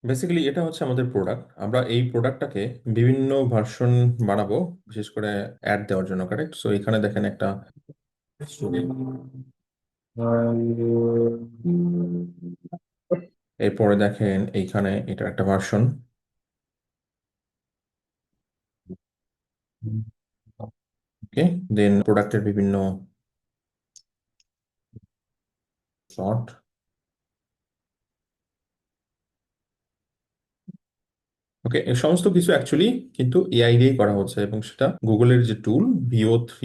Basically এটা হচ্ছে আমাদের প্রোডাক্ট। আমরা এই প্রোডাক্টটাকে বিভিন্ন ভার্সন বানাবো, বিশেষ করে অ্যাড দেওয়ার জন্য। কারেক্ট। সো এখানে দেখেন একটা story। এরপরে দেখেন এইখানে এটা একটা ভার্সন। ওকে। দেন প্রোডাক্টের বিভিন্ন শর্ট। ওকে, এই সমস্ত কিছু অ্যাকচুয়ালি কিন্তু এআই দিয়েই করা হচ্ছে, এবং সেটা গুগলের যে টুল VO3,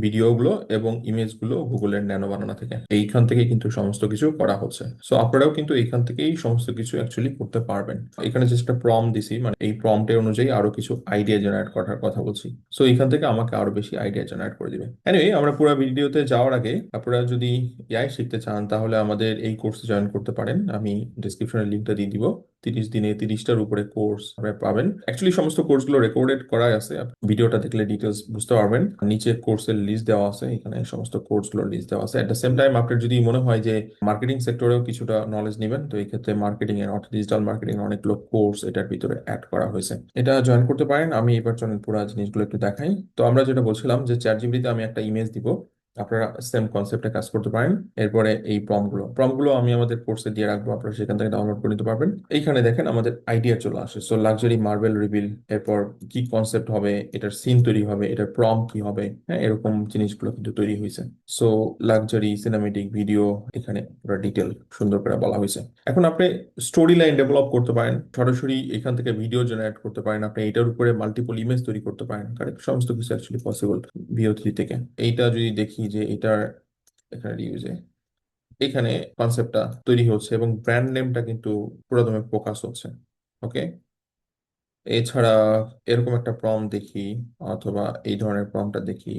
ভিডিওগুলো এবং ইমেজগুলো গুগলের ন্যানো বানানো থেকে, এইখান থেকে কিন্তু সমস্ত কিছু করা হচ্ছে। সো আপনারাও কিন্তু এইখান থেকেই সমস্ত কিছু অ্যাকচুয়ালি করতে পারবেন। এখানে যে একটা প্রম্পট দিছি, মানে এই প্রম্পটের অনুযায়ী আরো কিছু আইডিয়া জেনারেট করার কথা বলছি। সো এইখান থেকে আমাকে আরো বেশি আইডিয়া জেনারেট করে দিবে। এনিওয়ে, আমরা পুরো ভিডিওতে যাওয়ার আগে আপনারা যদি এআই শিখতে চান তাহলে আমাদের এই কোর্সে জয়েন করতে পারেন। আমি ডিসক্রিপশনে লিঙ্কটা দিয়ে দিব। 30 দিনে 30টার উপরে কোর্স পাবেন। অ্যাকচুয়ালি সমস্ত কোর্সগুলো রেকর্ডেড করাই আছে, আপনি ভিডিওটা দেখলে ডিটেলস বুঝতে পারবেন। নিচে কোর্সের লিস্ট দেওয়া আছে, এখানে সমস্ত কোর্সগুলোর লিস্ট দেওয়া আছে। এট দ্য সেম টাইম আপনার যদি মনে হয় যে মার্কেটিং সেক্টরেও কিছুটা নলেজ নেবেন, তো এই ক্ষেত্রে মার্কেটিং এর, অর্থাৎ ডিজিটাল মার্কেটিং এর অনেকগুলো কোর্স এটার ভিতরে অ্যাড করা হয়েছে। এটা জয়েন করতে পারেন। আমি এবার চলেন পুরো জিনিসগুলো একটু দেখাই। তো আমরা যেটা বলছিলাম যে চ্যাট জিপিটিতে আমি একটা ইমেজ দিব, আপনারা সেম কনসেপ্টে কাজ করতে পারেন। এরপরে এই প্রম্পটগুলো আমি আমাদের কোর্সে দিয়ে রাখবো, আপনারা সেখান থেকে ডাউনলোড করে নিতে পারবেন। এইখানে দেখেন আমাদের আইডিয়া চলে আসে। সো লাক্সারি মার্বেল রিভিল, এরপর কি কনসেপ্ট হবে, এটার সিন তৈরি হবে, এটার প্রম্পট কি হবে, হ্যাঁ, এরকম জিনিসগুলো কিন্তু তৈরি হয়েছে। সো লাক্সারি সিনেমেটিক ভিডিও, এখানে পুরো ডিটেল সুন্দর করে বলা হয়েছে। এখন আপনি স্টোরি লাইন ডেভেলপ করতে পারেন, সরাসরি এখান থেকে ভিডিও জেনারেট করতে পারেন, আপনি এটার উপরে মাল্টিপল ইমেজ তৈরি করতে পারেন। কারেক্ট, সমস্ত কিছু অ্যাকচুয়ালি পসিবল VO3 থেকে। এইটা যদি দেখি যে এটার এখানে ইউজে, এখানে কনসেপ্টটা তৈরি হচ্ছে এবং ব্র্যান্ড নেমটা কিন্তু পুরোদমে ফোকাস হচ্ছে। ওকে। এছাড়া এরকম একটা দেখি, অথবা এই ধরনের প্রম্পটটা দেখি।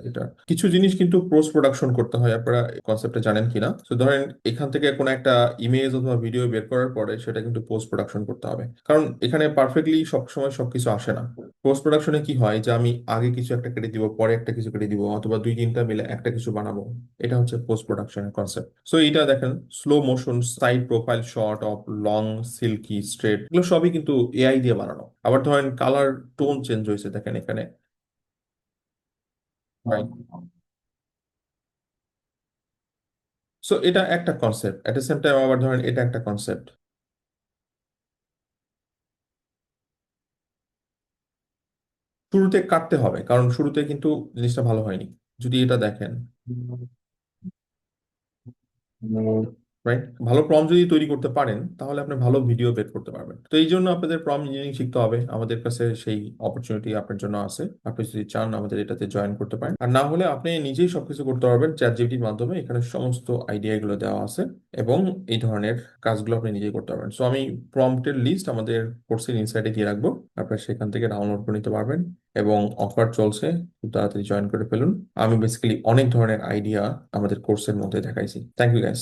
এটা কিছু জিনিস কিন্তু পোস্ট প্রোডাকশন করতে হয়, আপনারা কনসেপ্টটা জানেন কিনা। তো ধরেন এখান থেকে কোনো একটা ইমেজ অথবা ভিডিও বের করার পরে সেটা কিন্তু পোস্ট প্রোডাকশন করতে হবে, কারণ এখানে পারফেক্টলি সবসময় সবকিছু আসে না। পোস্ট প্রোডাকশনে কি হয় যে আমি আগে কিছু একটা কেটে দিব, পরে একটা কিছু কেটে দিব, অথবা দুই তিনটা মিলে একটা কিছু বানাবো। এটা হচ্ছে পোস্ট প্রোডাকশনের কনসেপ্ট। সো এটা দেখেন, slow motion, side profile shot of long, silky, straight, এগুলো সবই কিন্তু এআই দিয়ে বানানো। আবার ধরেন কালার টোন চেঞ্জ হয়েছে, দেখেন এখানে। সো এটা একটা concept, at the same time আবার ধরেন এটা একটা কনসেপ্ট। শুরুতে কাটতে হবে, কারণ শুরুতে কিন্তু জিনিসটা ভালো হয়নি। যদি এটা দেখেন, রাইট, ভালো প্রম্পট যদি তৈরি করতে পারেন তাহলে আপনি ভালো ভিডিও বের করতে পারবেন। তো এই জন্য আপনাদের প্রম্পট ইঞ্জিনিয়ারিং শিখতে হবে। আমাদের কাছে সেই অপরচুনিটি আপনার জন্য আছে। আপনি যদি চান আমাদের এটাতে জয়েন করতে পারেন, আর না হলে আপনি নিজেই সবকিছু করতে পারবেন চ্যাট জিপিটির মাধ্যমে। এখানে সমস্ত আইডিয়া গুলো দেওয়া আছে, এবং এই ধরনের কাজগুলো আপনি নিজেই করতে পারবেন। সো আমি প্রম্পটের লিস্ট আমাদের কোর্সের ইনসাইটে দিয়ে রাখবো, আপনারা সেখান থেকে ডাউনলোড করে নিতে পারবেন। এবং অফার চলছে, খুব তাড়াতাড়ি জয়েন করে ফেলুন। আমি বেসিক্যালি অনেক ধরনের আইডিয়া আমাদের কোর্সের মধ্যে দেখাইছি। Thank you gas.